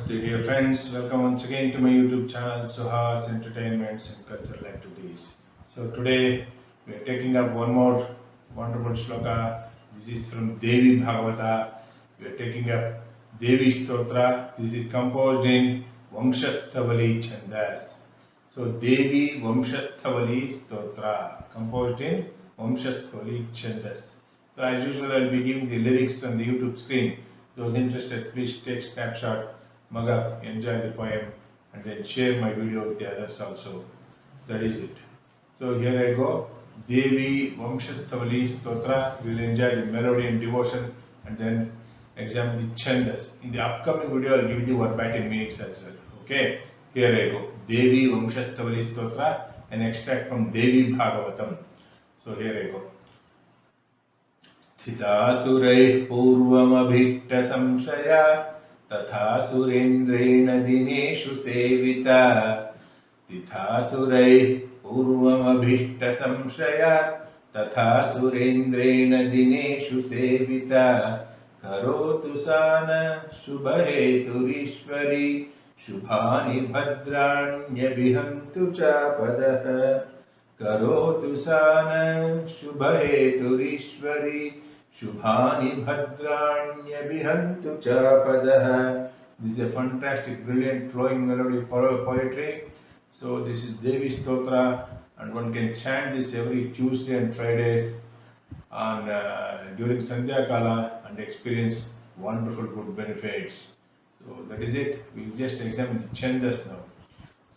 Namaste dear friends, welcome once again to my YouTube channel Suhas Entertainments and Cultural Activities. So today we are taking up one more wonderful shloka. This is from Devi Bhagavata. We are taking up Devi Stotra. This is composed in Vamshathavali Chandas. So Devi Vamshathavali Stotra, composed in Vamshathavali Chandas. So as usual I will be giving the lyrics on the YouTube screen. Those interested, please take snapshot, mug up, enjoy the poem, and then share my video with the others also. That is it. So here I go. Devi Vamshathavali Stotra. We will enjoy the melody and devotion, and then examine the chandas. In the upcoming video, I will give you verbatim meanings as well. Okay. Here I go. Devi Vamshathavali Stotra, an extract from Devi Bhagavatam. So here I go. स्थितासुरैः पूर्वमभीष्टसंशया तथा सुरेन्द्रेण दिनेषु सेविता स्थितासुरैः पूर्वमभीष्टसंशया तथा सुरेन्द्रेण दिनेषु सेविता करोतु सा न शुभहेतुरीश्वरी शुभानि भद्राण्यभिहन्तु चापदः करोतु सा न शुभहेतुरीश्वरी Shubhani Bhadranyabhihantu Chapadah. This is a fantastic, brilliant, flowing melody poetry. So this is Devi Stotra, and one can chant this every Tuesday and Fridays on during Sandhya Kala and experience wonderful good benefits. So that is it. We will just examine the chandas now.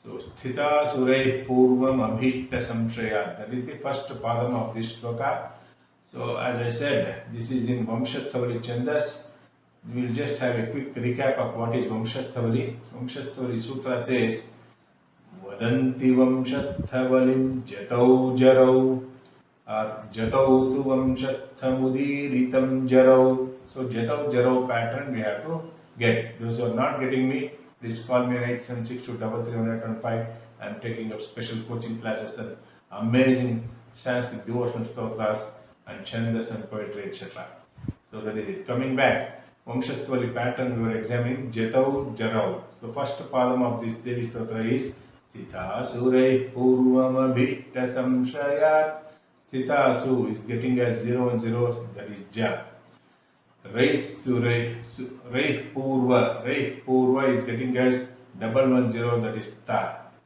So Sthita Surai Purvam Abhishta Samshaya. That is the first padam of this shloka. So as I said, this is in Vamshathavali Chandas. We will just have a quick recap of what is Vamshathavali. Vamshathavali Sutra says, Vadanti Vamshathavalim Jatau Jarau, or Jatau tu Vamshathamudiritam Jarau. So Jatau Jarau pattern we have to get. Those who are not getting me, please call me on 876-233-105. I am taking up special coaching classes and amazing Sanskrit devotional stotras and chandas and poetry, etc. So that is it. Coming back, Vamshathavali pattern we were examining Jatau Jarau. So first padam of this Devi Stotra is Sthita Surai Purvam Abhishta Samshayat. Sthita Su is getting as 0 and 0, that is Ja. Reih Purva is getting as 110, that is Ta.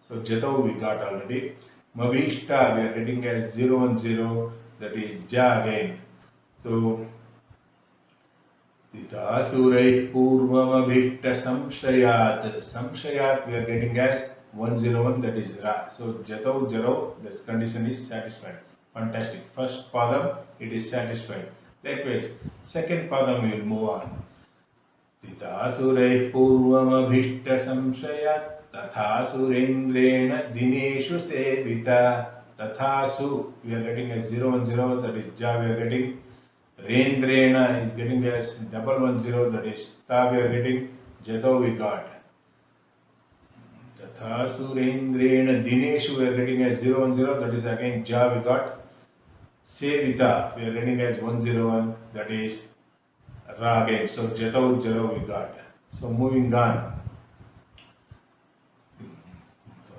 So Jatau we got already. Mabhishta we are getting as 0 and 0, that is Ja again. So Sthita Surai Purvam Abhishta Samshayat. Samshayat we are getting as 101, that is Ra. So Jatau Jarau, this condition is satisfied. Fantastic. First padam, it is satisfied. Likewise, second padam we will move on. Sthita Surai Purvam Abhishta Samshayat Tatha Surendrena Dineshu Sevita. Tathasu, we are getting as 0 and 0, that is Ja we are getting. Rendrena is getting as 110, that is Ta we are getting. Jatau we got. Tathasu Rendrena Dineshu we are getting as 0 and 0, that is again Ja we got. Sevita we are getting as 101, that is Ra again. So Jatau Jarau we got. So moving on.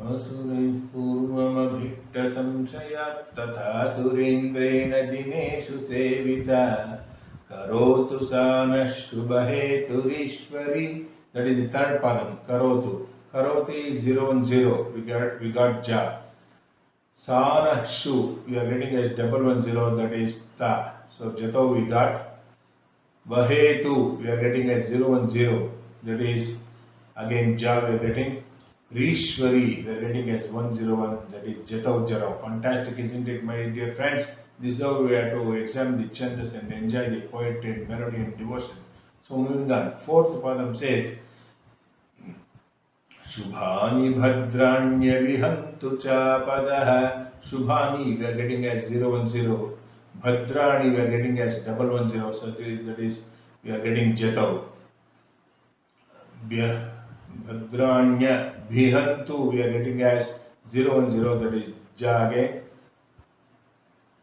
Asurai Purvam Abhikta Samshayat Tatha Surendrena Dineshu Sevita Karotu Sana Shubhaheturishwari. That is the third padam, Karotu. Karoti is 0 and 0. We got Ja. Sana Shu we are getting as 110, that is Ta. So Jatau we got. Vahetu we are getting as 0 and 0, that is again Ja we are getting. Rishwari we are getting as 101, that is Jatau Jarau. Fantastic, isn't it, my dear friends? This is how we have to examine the chandas and enjoy the poetry and melody and devotion. So moving on, fourth padam says Shubhani Bhadranya Chapadah. Shubhani we are getting as 0 and 0. Bhadrani we are getting as 110. So that is we are getting Jatau. Bhadranya Bhihantu we are getting as 0 and 0, that is Ja again.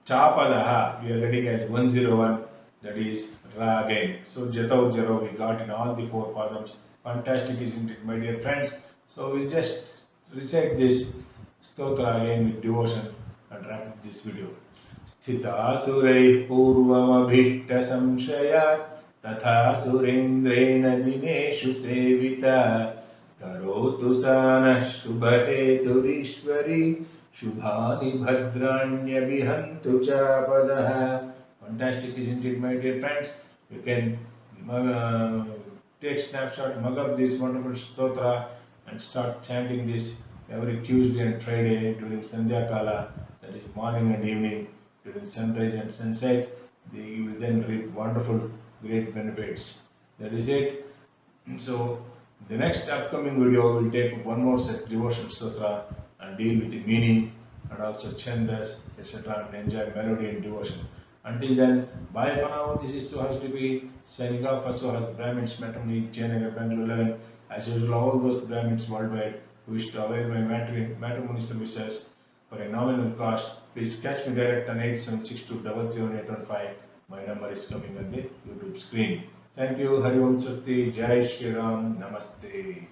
Chapadaha we are getting as 101, that is Ra again. So Jatau Jarau we got in all the four padams. Fantastic, isn't it, my dear friends? So we'll just recite this stotra again with devotion and wrap up this video. स्थितासुरैः पूर्वमभीष्टसंशयात् तथा सुरेन्द्रेण दिनेषु सेविता करोतु सा नः शुभहेतुरीश्वरी शुभानि भद्राण्यभिहन्तु चापदः. Fantastic, isn't it, my dear friends? You can take snapshot, mug up this wonderful stotra and start chanting this every Tuesday and Friday during Sandhya Kala, that is morning and evening, during sunrise and sunset. You will then reap wonderful, great benefits. That is it. So, the next upcoming video will take one more set devotion stotra and deal with the meaning and also chandas, etc. and enjoy melody and devotion. Until then, bye for now. This is Suhas DP signing off for Suhas Brahmins Matrimony, Jayanagar, Bangalore 11. As usual, all those Brahmins worldwide who wish to avail my matrimony services for a nominal cost, please catch me direct on 8762331815. My number is coming on the YouTube screen. Thank you. Hari Om Shakti. Jai Shri Ram. Namaste.